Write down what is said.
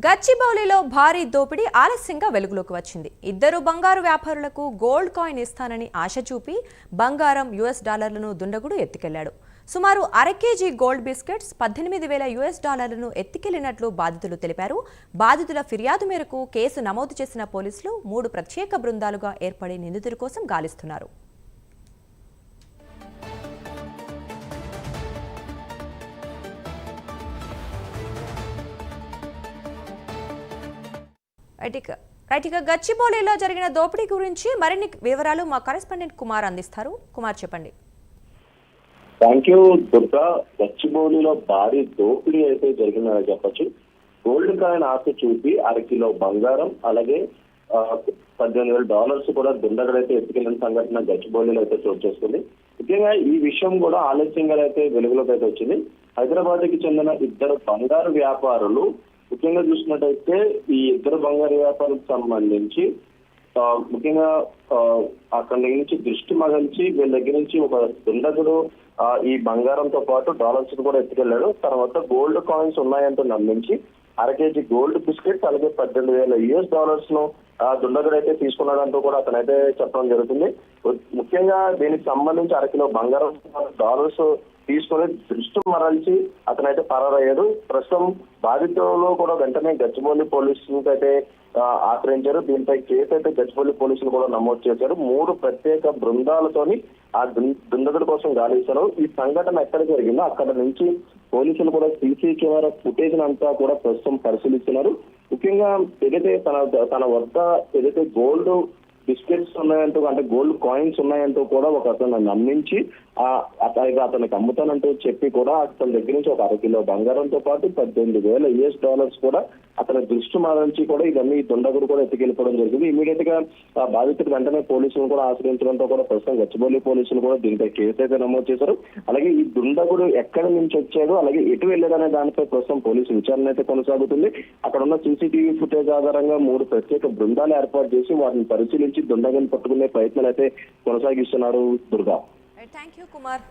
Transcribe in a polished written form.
గచ్చిబౌలిలో భారీ దోపిడీ ఆలస్యంగా వెలుగులోకి వచ్చింది. ఇద్దరు బంగారు వ్యాపారులకు గోల్డ్ కాయిన్ ఇస్తానని ఆశ చూపి బంగారం $లను దుండగుడు ఎత్తుకెళ్లాడు. సుమారు అర కేజీ గోల్డ్ బిస్కెట్స్ $18,000 ఎత్తుకెళ్లినట్లు బాధితులు తెలిపారు. బాధితుల ఫిర్యాదు మేరకు కేసు నమోదు చేసిన పోలీసులు 3 ప్రత్యేక బృందాలుగా ఏర్పడి నిందితుల కోసం గాలిస్తున్నారు. రైట్ గచ్చిబౌలిలో జరిగిన దోపిడీ గురించి మరిన్ని వివరాలు మా కరెస్పాండెంట్ కుమార్ అందిస్తారు. కుమార్ చెప్పండి. Thank you Durga. గచ్చిబౌలిలో భారీ దోపిడీ అయితే జరిగిందని చెప్పొచ్చు. గోల్డ్ కాయిన్ ఆశ చూపి అర కిలో బంగారం అలాగే $18,000 కూడా దుండగుడైతే ఎత్తుకెళ్లిన సంఘటన గచ్చిబౌలిలో అయితే చోటు చేసుకుంది. ముఖ్యంగా ఈ విషయం కూడా ఆలస్యంగా అయితే వెలుగులోకి అయితే వచ్చింది. హైదరాబాద్ కి చెందిన ఇద్దరు బంగారు వ్యాపారులు ముఖ్యంగా చూసినట్టయితే ఈ ఇద్దరు బంగారు వ్యాపారులకు సంబంధించి ముఖ్యంగా అక్కడి నుంచి దృష్టి మరల్చి వీళ్ళ దగ్గర నుంచి ఒక దుండగుడు ఈ బంగారంతో పాటు డాలర్స్ కూడా ఎత్తుకెళ్లాడు. తర్వాత గోల్డ్ కాయిన్స్ ఉన్నాయంటూ నమ్మించి అర కేజీ గోల్డ్ బిస్కెట్ అలాగే $18,000 దుండగుడు అయితే తీసుకున్నాడంటూ కూడా అతనైతే చెప్పడం జరుగుతుంది. ముఖ్యంగా దీనికి సంబంధించి అర కిలో బంగారం డాలర్స్ తీసుకొని దృష్టి మరల్చి అతనైతే పరారయ్యాడు. ప్రస్తుతం బాధితులు కూడా వెంటనే గచ్చిబౌలి పోలీసులకు అయితే ఆశ్రయించారు. దీనిపై కేసు అయితే గచ్చిబౌలి పోలీసులు కూడా నమోదు చేశారు. 3 ప్రత్యేక బృందాలతోని ఆ దుండగుడి కోసం గాలిస్తారు. ఈ సంఘటన ఎక్కడ జరిగిందో అక్కడ నుంచి పోలీసులు కూడా సీసీ కెమెరా ఫుటేజ్ అంతా కూడా ప్రస్తుతం పరిశీలిస్తున్నారు. ముఖ్యంగా ఏదైతే తన వద్ద ఏదైతే గోల్డ్ బిస్కెట్స్ ఉన్నాయంటూ అంటే గోల్డ్ కాయిన్స్ ఉన్నాయంటూ కూడా ఒక అతను నమ్మించి అతనికి అమ్ముతానంటూ చెప్పి కూడా అతని దగ్గర నుంచి ఒక అర కిలో బంగారంతో పాటు $18,000 కూడా అతని దృష్టి మరల్చి కూడా ఇవన్నీ దుండగుడు కూడా ఎత్తుకెళ్ళిపోవడం జరిగింది. ఇమీడియట్ గా బాధితుడు వెంటనే పోలీసులు కూడా ఆశ్రయించడంతో కూడా ప్రస్తుతం గచ్చిబౌలి పోలీసులు కూడా దీనిపై కేసు అయితే నమోదు చేశారు. అలాగే ఈ దుండగుడు ఎక్కడి నుంచి వచ్చాడు అలాగే ఎటు వెళ్ళాడనే దానిపై ప్రస్తుతం పోలీసు విచారణ అయితే కొనసాగుతుంది. అక్కడ ఉన్న సీసీటీవీ ఫుటేజ్ ఆధారంగా 3 ప్రత్యేక బృందాలు ఏర్పాటు చేసి వాటిని పరిశీలించి దుండగుని పట్టుకునే ప్రయత్నాలు అయితే కొనసాగిస్తున్నారు. దుర్గా. Thank you Kumar.